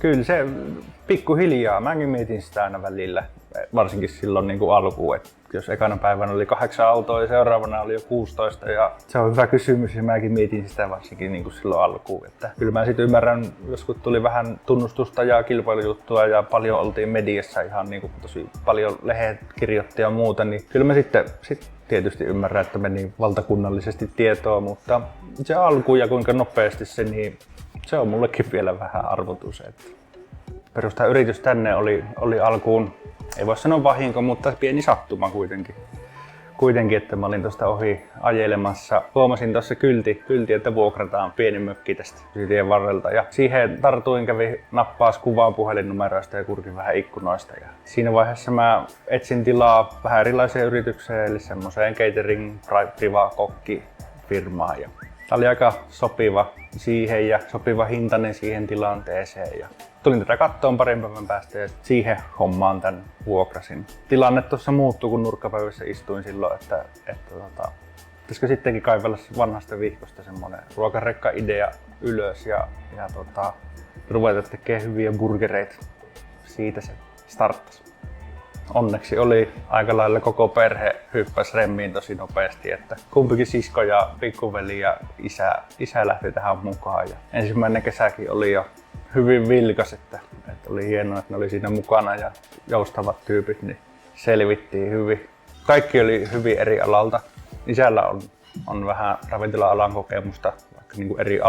Kyllä se pikkuhiljaa. Mäkin mietin sitä aina välillä, varsinkin silloin niin kuin alkuun. Että jos ekana päivänä oli 8 autoa ja seuraavana oli jo 16. Ja se on hyvä kysymys ja mäkin mietin sitä varsinkin niin kuin silloin alkuun. Että kyllä mä sitten ymmärrän, joskus tuli vähän tunnustusta ja kilpailujuttua ja paljon oltiin mediassa ihan niin kuin tosi paljon lehdet kirjoitti ja muuta. Niin kyllä mä sitten tietysti ymmärrän, että meni valtakunnallisesti tietoa, mutta se alku ja kuinka nopeasti se, niin se on mullekin vielä vähän arvotus. Perustaa yritys tänne oli alkuun, ei voi sanoa vahinko, mutta pieni sattuma kuitenkin, että mä olin tuosta ohi ajelemassa. Huomasin tuossa kylti, että vuokrataan pieni mökki tästä tien varrelta. Ja siihen tartuin, kävin nappaas kuvaa puhelinnumeroista ja kurkin vähän ikkunoista. Ja siinä vaiheessa mä etsin tilaa vähän erilaiseen yritykseen, eli semmoiseen catering, priva, kokki firmaan. Ja tää oli aika sopiva siihen ja sopiva hintainen siihen tilanteeseen. Ja tulin tätä kattoon parin päivän päästä ja siihen hommaan tän vuokrasin. Tilanne tuossa muuttui, kun nurkkapäivässä istuin silloin, että pitäisikö sittenkin kaivella vanhasta vihkosta semmonen ruokarekka-idea ylös ja ruveta tekemään hyviä burgereita. Siitä se starttasi. Onneksi oli aika lailla koko perhe hyppäsi remmiin tosi nopeasti, että kumpikin sisko ja pikkuveli ja isä lähti tähän mukaan. Ja ensimmäinen kesäkin oli jo hyvin vilkas, että oli hienoa, että ne oli siinä mukana ja joustavat tyypit, niin selvittiin hyvin. Kaikki oli hyvin eri alalta. Isällä on vähän ravintola-alan kokemusta, vaikka niin kuin eri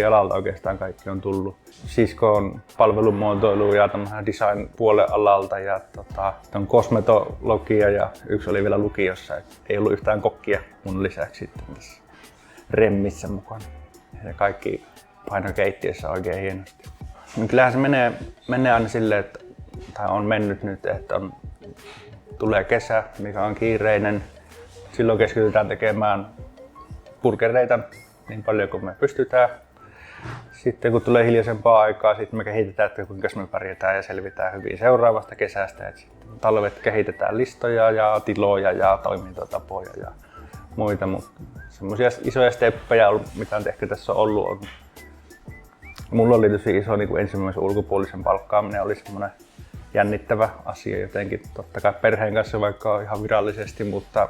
alalta oikeastaan kaikki on tullut. Sisko on palvelumuotoilu ja design-puolen alalta ja on kosmetologia ja yksi oli vielä lukiossa. Ei ollut yhtään kokkia mun lisäksi sitten tässä remmissä mukana. Ja kaikki paino keittiössä oikein hienosti. Kyllähän se menee aina silleen, että tai on mennyt nyt, että tulee kesä, mikä on kiireinen. Silloin keskitytään tekemään burgereita niin paljon kuin me pystytään. Sitten kun tulee hiljaisempaa aikaa, sitten me kehitetään, että kuinka me pärjätään ja selvitään hyvin seuraavasta kesästä. Talvet kehitetään listoja ja tiloja ja toimintatapoja ja muita, mutta semmoisia isoja steppejä, mitä ehkä tässä on ollut, mulla oli tosi iso niin kuin ensimmäisen ulkopuolisen palkkaaminen oli semmoinen jännittävä asia jotenkin. Totta kai perheen kanssa vaikka on ihan virallisesti, mutta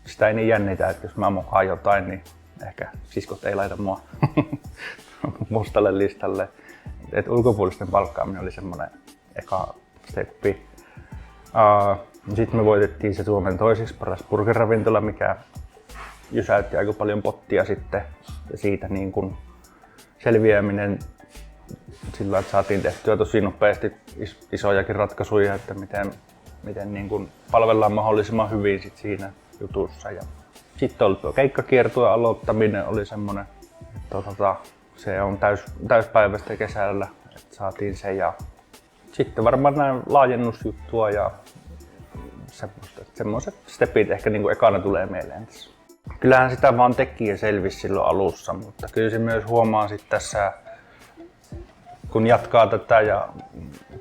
sitä ei niin jännitä, että jos mä mokaan jotain, niin ehkä siskot ei laita mua mustalle listalle. Et ulkopuolisten palkkaaminen oli semmoinen eka steppi. Sitten me voitettiin se Suomen toiseksi paras burgerravintola, mikä jysäytti aika paljon pottia sitten. Ja siitä niin kun selviäminen sillä, että saatiin tehtyä tosi nopeasti isojakin ratkaisuja, että miten niin kun palvellaan mahdollisimman hyvin sit siinä jutussa. Ja sitten oli tuo keikkakiertueen aloittaminen oli semmoinen, se on täyspäiväistä kesällä, että saatiin se. Ja sitten varmaan näin laajennusjuttua ja semmoiset stepit ehkä niin kuin ekana tulee mieleen tässä. Kyllähän sitä vaan teki ja selvisi silloin alussa, mutta kyllä se myös huomaa sitten tässä, kun jatkaa tätä ja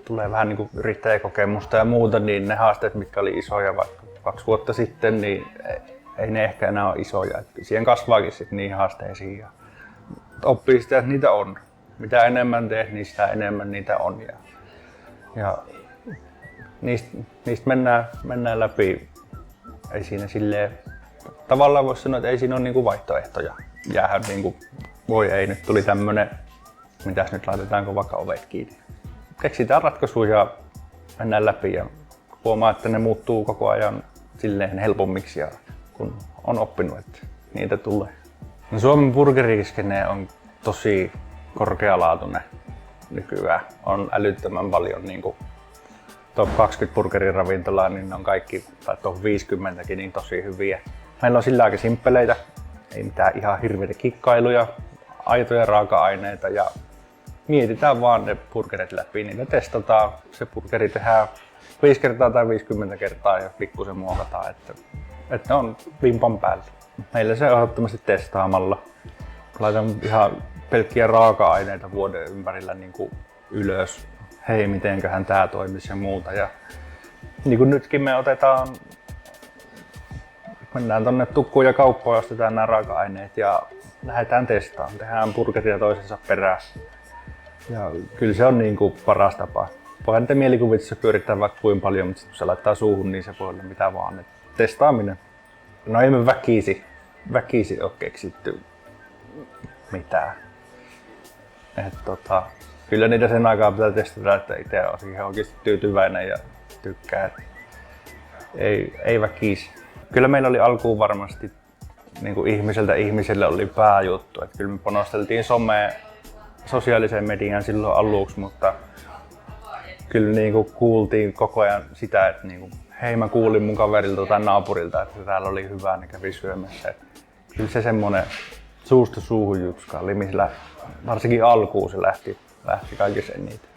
tulee vähän niin kuin yrittäjäkokemusta ja muuta, niin ne haasteet, mitkä oli isoja vaikka 2 vuotta sitten, niin ei ne ehkä enää ole isoja. Että siihen kasvaakin sitten niihin haasteisiin ja oppii sitä, että niitä on. Mitä enemmän teet, niin sitä enemmän niitä on. Ja niistä mennään läpi. Ei siinä silleen, tavallaan voisi sanoa, että ei siinä ole niinku vaihtoehtoja. Jäähän niinku, voi ei, nyt tuli tämmönen, mitäs nyt laitetaanko vaikka ovet kiinni. Keksitään ratkaisuja ja mennään läpi ja huomaa, että ne muuttuu koko ajan silleen helpommiksi, ja kun on oppinut, että niitä tulee. No, Suomen burgeriskene on tosi korkealaatuinen nykyään. On älyttömän paljon niinku top 20 burgeriravintolaa, niin ne on kaikki, tai top 50kin, niin tosi hyviä. Meillä on sillä aika simppeleitä, ei mitään ihan hirveitä kikkailuja, aitoja raaka-aineita ja mietitään vaan ne burgerit läpi, niin ne testataan. Se burgeri tehdään 5 kertaa tai 50 kertaa ja pikkusen muokataan, että ne on vimpan päällä. Meillä se on ehdottomasti testaamalla. Laitan ihan pelkkiä raaka-aineita vuoden ympärillä niin kuin ylös. Hei, mitenköhän tää toimisi ja muuta. Ja niin kuin nytkin me mennään tonne tukkuun ja kauppaan ja ostetaan nämä raaka-aineet ja lähdetään testaamaan. Tehdään burgeria toisensa perään. Ja kyllä se on niin kuin paras tapa. Voihan niitä mielikuvituksessa pyörittää vaikka kuinka paljon, mutta kun se laittaa suuhun, niin se voi olla mitä vaan. Et testaaminen. No ei me väkisi ole keksitty mitään. Kyllä niitä sen aikaa pitää testata, että itse on siihen oikeasti tyytyväinen ja tykkää. Ei väkisi. Kyllä meillä oli alkuun varmasti niin kuin ihmiseltä ihmiselle oli pääjuttu. Että kyllä me panosteltiin someen, sosiaaliseen mediaan silloin aluksi, mutta kyllä niin kuin kuultiin koko ajan sitä, että niin kuin, hei mä kuulin mun kaverilta tai naapurilta, että täällä oli hyvää, ne kävi syömässä. Että kyllä se semmonen suusta suuhun jutskaali, missä varsinkin alkuun se lähti kaikissa eniten.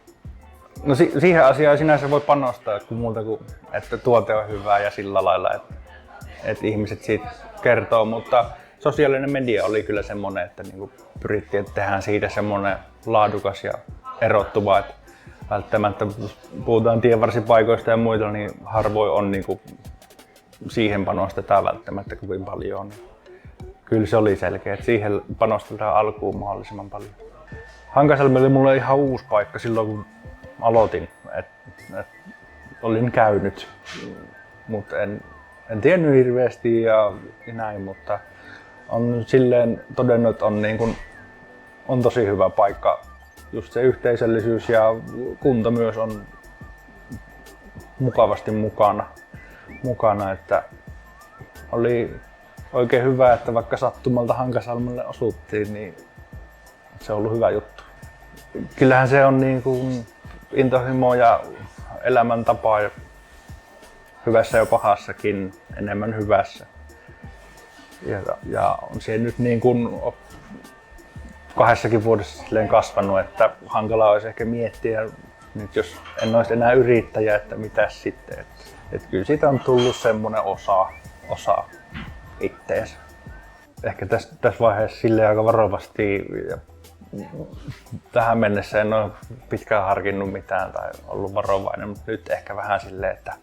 No siihen asiaan sinänsä voi panostaa kun muuta kuin, että tuote on hyvää ja sillä lailla, että ihmiset siitä kertoo, mutta sosiaalinen media oli kyllä semmoinen, että niinku pyrittiin, että tehdään siitä semmoinen laadukas ja erottuva, että välttämättä puhutaan tienvarsipaikoista ja muita, niin harvoin on niinku siihen panostetaan välttämättä kovin paljon. Niin kyllä se oli selkeä, että siihen panostetaan alkuun mahdollisimman paljon. Hankasalmi oli mulle ihan uusi paikka silloin kun aloitin, olin käynyt, mutta en tiennyt hirveästi ja näin, mutta on silleen todennut, että on tosi hyvä paikka. Just se yhteisöllisyys ja kunta myös on mukavasti mukana, että oli oikein hyvä, että vaikka sattumalta Hankasalmelle osuttiin, niin se on ollut hyvä juttu. Kyllähän se on niin kuin intohimo ja elämäntapa hyvässä ja pahassakin, enemmän hyvässä. Ja on siellä nyt niin kuin 2 vuodessa silleen kasvanut, että hankala olisi ehkä miettiä, nyt jos en olisi enää yrittäjä, että mitäs sitten. Että kyllä siitä on tullut semmoinen osa itteensä. Ehkä tässä vaiheessa silleen aika varovasti ja tähän mennessä en ole pitkään harkinnut mitään tai ollut varovainen, mutta nyt ehkä vähän silleen, että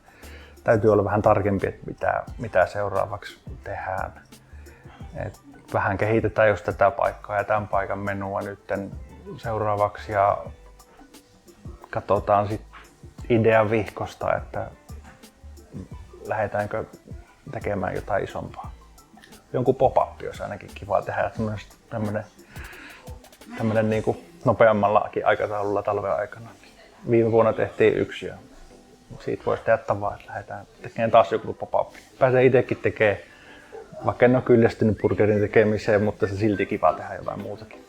täytyy olla vähän tarkempi, että mitä seuraavaksi tehdään. Et vähän kehitetään just tätä paikkaa ja tämän paikan menua nyt seuraavaksi ja katsotaan sitten idean vihkosta, että lähdetäänkö tekemään jotain isompaa. Jonkun pop-up olisi ainakin kiva tehdä, tämmöinen niin kuin nopeammallakin aikataululla talven aikana. Viime vuonna tehtiin 1 ja siitä voisi tehdä tavaa, että lähdetään tekemään taas joku pop-up. Pääsee itsekin tekemään, vaikka en ole kyllästynyt burgerin tekemiseen, mutta se silti kiva tehdä jotain muutakin.